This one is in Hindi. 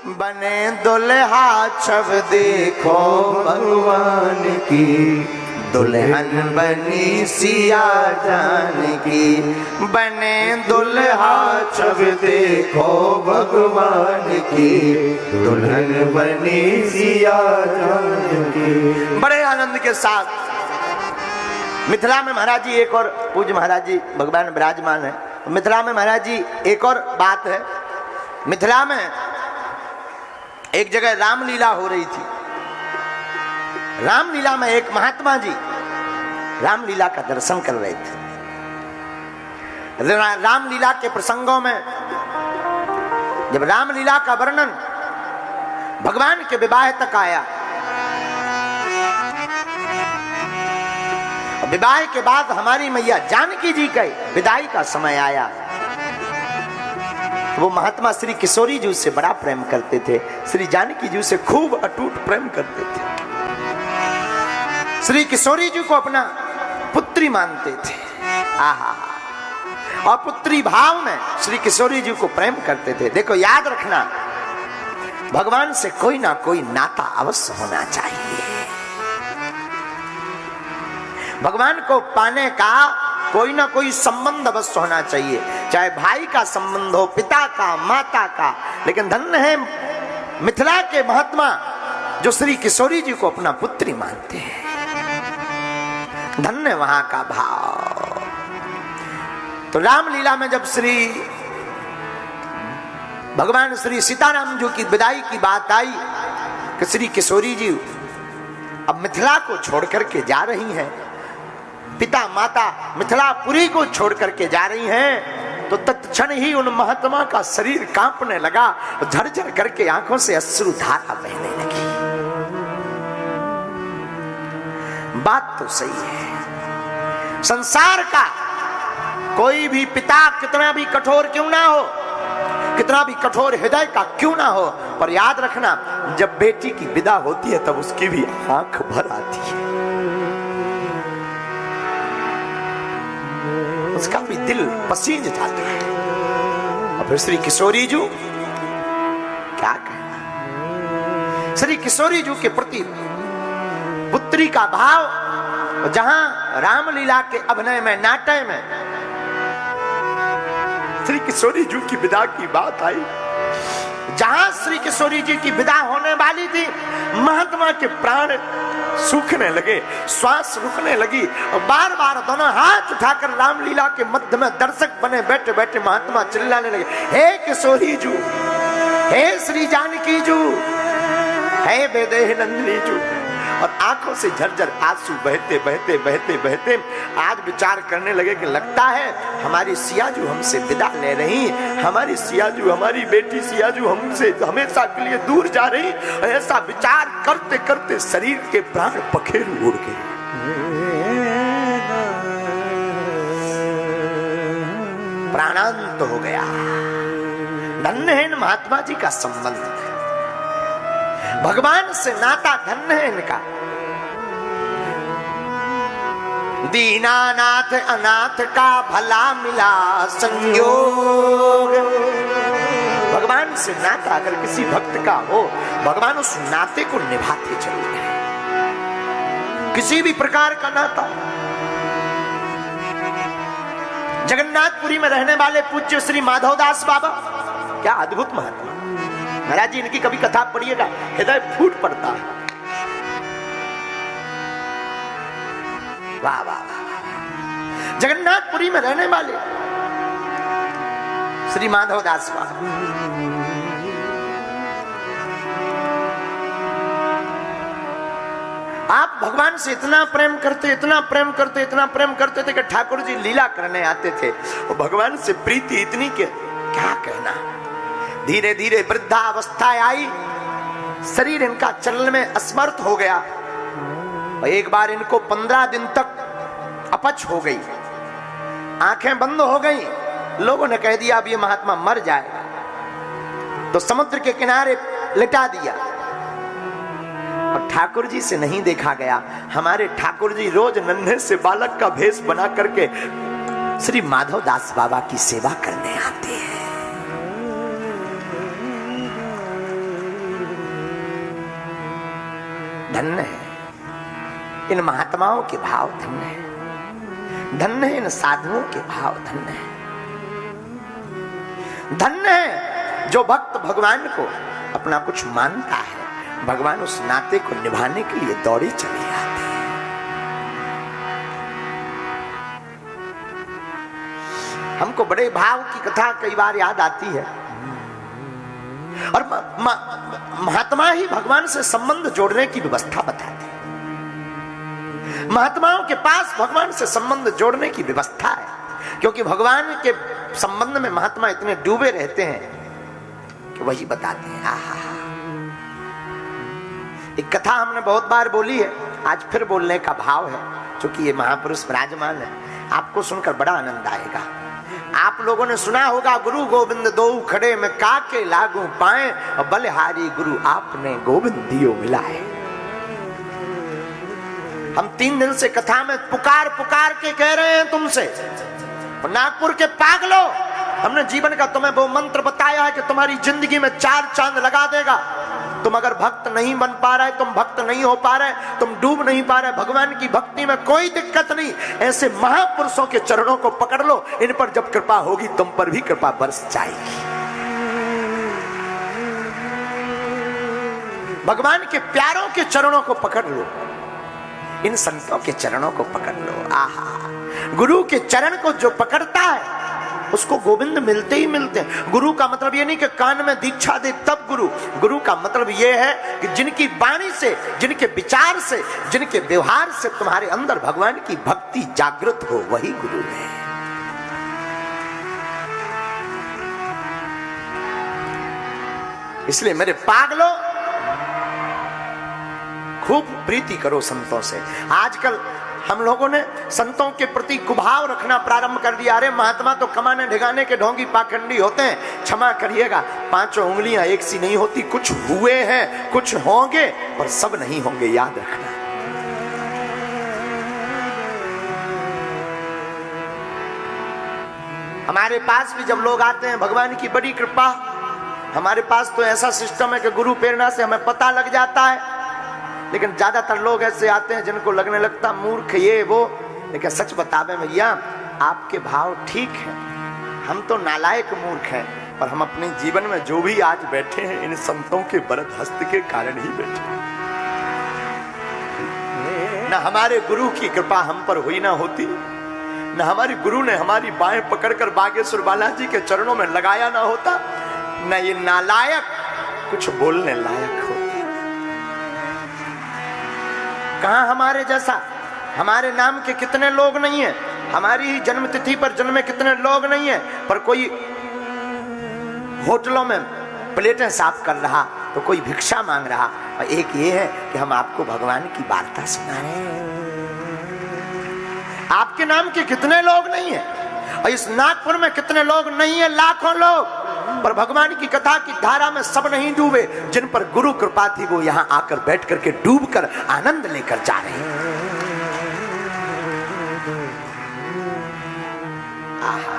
बने दुल्हा छब देखो भगवान की, दुल्हन बनी सिया जान की। बने दुल्हा छब देखो भगवान की, दुल्हन बनी सिया जान की। बड़े आनंद के साथ मिथिला में महाराज जी एक और पूज्य महाराज जी भगवान विराजमान है। मिथिला में महाराज जी एक और बात है, मिथिला में एक जगह रामलीला हो रही थी। रामलीला में एक महात्मा जी रामलीला का दर्शन कर रहे थे। रामलीला के प्रसंगों में जब रामलीला का वर्णन भगवान के विवाह तक आया, विवाह के बाद हमारी मैया जानकी जी का विदाई का समय आया, वो महात्मा श्री किशोरी जी से बड़ा प्रेम करते थे, श्री जानकी जी से खूब अटूट प्रेम करते थे। श्री किशोरी जी को अपना पुत्री मानते थे। आहा, और पुत्री भाव में श्री किशोरी जी को प्रेम करते थे। देखो याद रखना, भगवान से कोई ना कोई नाता अवश्य होना चाहिए। भगवान को पाने का कोई ना कोई संबंध अवश्य होना चाहिए, चाहे भाई का संबंध हो, पिता का, माता का। लेकिन धन्य है मिथिला के महात्मा जो श्री किशोरी जी को अपना पुत्री मानते हैं। धन्य वहां का भाव। तो रामलीला में जब श्री भगवान श्री सीताराम जी की विदाई की बात आई कि श्री किशोरी जी अब मिथिला को छोड़ करके जा रही हैं, पिता माता मिथिलापुरी को छोड़ करके जा रही हैं, तो तत्क्षण ही उन महात्मा का शरीर कांपने लगा, झरझर करके आंखों से अश्रु धारा बहने लगी। बात तो सही है, संसार का कोई भी पिता कितना भी कठोर क्यों ना हो, कितना भी कठोर हृदय का क्यों ना हो, पर याद रखना जब बेटी की विदा होती है तब उसकी भी आंख भर आती है, उसका भी दिल पसीज जाता है। और फिर श्री किशोरी जी क्या कहना, श्री किशोरी जी के प्रति पुत्री का भाव, जहां रामलीला के अभिनय में, नाट्य में श्री किशोरी जी की विदा की बात आई, जहां श्री किशोरी जी की विदा होने वाली थी, महात्मा के प्राण सूखने लगे, श्वास रुकने लगी, और बार बार दोनों हाथ उठाकर रामलीला के मध्य में दर्शक बने बैठे बैठे महात्मा चिल्लाने लगे, हे किशोरी जी, हे श्री जानकी जी, हे वैदेही नंदिनी जी। और आंखों से झरझर आंसू बहते बहते बहते बहते आज विचार करने लगे कि लगता है हमारी सिया जी हमसे विदा ले रही, हमारी सिया जी, हमारी बेटी सिया जी हमसे हमेशा के लिए दूर जा रही। ऐसा विचार करते करते शरीर के प्राण पखेरु उड़ गए। प्राणांत हो गया। धन्य है महात्मा जी का संबंध, भगवान से नाता धन्य है इनका। दीनानाथ अनाथ का भला मिला संयोग। भगवान से नाता अगर किसी भक्त का हो, भगवान उस नाते को निभाते चले गए, किसी भी प्रकार का नाता। जगन्नाथपुरी में रहने वाले पूज्य श्री माधवदास बाबा, क्या अद्भुत महात्मा। महाराज जी इनकी कभी कथा पढ़िएगा, हृदय फूट पड़ता है। वाह वाह वाह। जगन्नाथपुरी में रहने वाले श्री माधवदास बाबा, आप भगवान से इतना प्रेम करते, इतना प्रेम करते, इतना प्रेम करते थे कि ठाकुर जी लीला करने आते थे, और भगवान से प्रीति इतनी के क्या कहना। धीरे धीरे वृद्धावस्था आई, शरीर इनका चलने में असमर्थ हो गया, और एक बार इनको 15 दिन तक अपच हो गई, आंखें बंद हो गई। लोगों ने कह दिया अब ये महात्मा मर जाएगा, तो समुद्र के किनारे लिटा दिया। और ठाकुर जी से नहीं देखा गया। हमारे ठाकुर जी रोज नन्हे से बालक का भेष बना करके श्री माधवदास बाबा की सेवा करने आते हैं। धन्य है इन महात्माओं के भाव, धन्य है, धन्य है इन साधुओं के भाव, धन्य है, धन्य है जो भक्त भगवान को अपना कुछ मानता है, भगवान उस नाते को निभाने के लिए दौड़े चले आते हैं। हमको बड़े भाव की कथा कई बार याद आती है, और महात्मा ही भगवान से संबंध जोड़ने की व्यवस्था बताते हैं। महात्माओं के पास भगवान से संबंध जोड़ने की व्यवस्था है, क्योंकि भगवान के संबंध में महात्मा इतने डूबे रहते हैं कि वही बताते हैं। एक कथा हमने बहुत बार बोली है, आज फिर बोलने का भाव है, क्योंकि ये महापुरुष विराजमान है, आपको सुनकर बड़ा आनंद आएगा। आप लोगों ने सुना होगा, गुरु गोविंद दो खड़े में काके लागू पाए, और बलिहारी गुरु आपने गोविंद दियो मिलाए। हम 3 दिन से कथा में पुकार पुकार के कह रहे हैं तुमसे, नागपुर के पागलो, हमने जीवन का तुम्हें वो मंत्र बताया है कि तुम्हारी जिंदगी में 4 चांद लगा देगा। तुम अगर भक्त नहीं बन पा रहे, तुम भक्त नहीं हो पा रहे, तुम डूब नहीं पा रहे भगवान की भक्ति में, कोई दिक्कत नहीं, ऐसे महापुरुषों के चरणों को पकड़ लो, इन पर जब कृपा होगी तुम पर भी कृपा बरस जाएगी। भगवान के प्यारों के चरणों को पकड़ लो, इन संतों के चरणों को पकड़ लो। आहा, गुरु के चरण को जो पकड़ता है उसको गोविंद मिलते ही मिलते हैं। गुरु का मतलब ये नहीं कि कान में दीक्षा दे तब गुरु, गुरु का मतलब ये है कि जिनकी वाणी से, जिनके विचार से, जिनके व्यवहार से तुम्हारे अंदर भगवान की भक्ति जागृत हो, वही गुरु है। इसलिए मेरे पागलों, खूब प्रीति करो संतों से। आजकल हम लोगों ने संतों के प्रति कुभाव रखना प्रारंभ कर दिया। अरे महात्मा तो कमाने ढिगाने के ढोंगी पाखंडी होते हैं, क्षमा करिएगा, 5 उंगलियां एक सी नहीं होती, कुछ हुए हैं, कुछ होंगे, पर सब नहीं होंगे, याद रखना। हमारे पास भी जब लोग आते हैं, भगवान की बड़ी कृपा, हमारे पास तो ऐसा सिस्टम है कि गुरु प्रेरणा से हमें पता लग जाता है, लेकिन ज्यादातर लोग ऐसे आते हैं जिनको लगने लगता मूर्ख ये वो। लेकिन सच बतावे भैया, आपके भाव ठीक है, हम तो नालायक मूर्ख हैं, पर हम अपने जीवन में जो भी आज बैठे हैं इन संतों के वरद हस्त के कारण ही बैठे हैं। न हमारे गुरु की कृपा हम पर हुई ना होती, न हमारे गुरु ने हमारी बाहें पकड़कर बागेश्वर बालाजी के चरणों में लगाया ना होता, न ये नालायक कुछ बोलने लायक होता। कहां हमारे जैसा, हमारे नाम के कितने लोग नहीं है, हमारी ही जन्मतिथि पर जन्मे कितने लोग नहीं है, पर कोई होटलों में प्लेटें साफ कर रहा, तो कोई भिक्षा मांग रहा, और एक ये है कि हम आपको भगवान की वार्ता सुना रहे हैं। आपके नाम के कितने लोग नहीं है, और इस नागपुर में कितने लोग नहीं है, लाखों लोग, पर भगवान की कथा की धारा में सब नहीं डूबे। जिन पर गुरु कृपा थी वो यहां आकर बैठ करके डूब कर आनंद लेकर जा रहे हैं। आहा,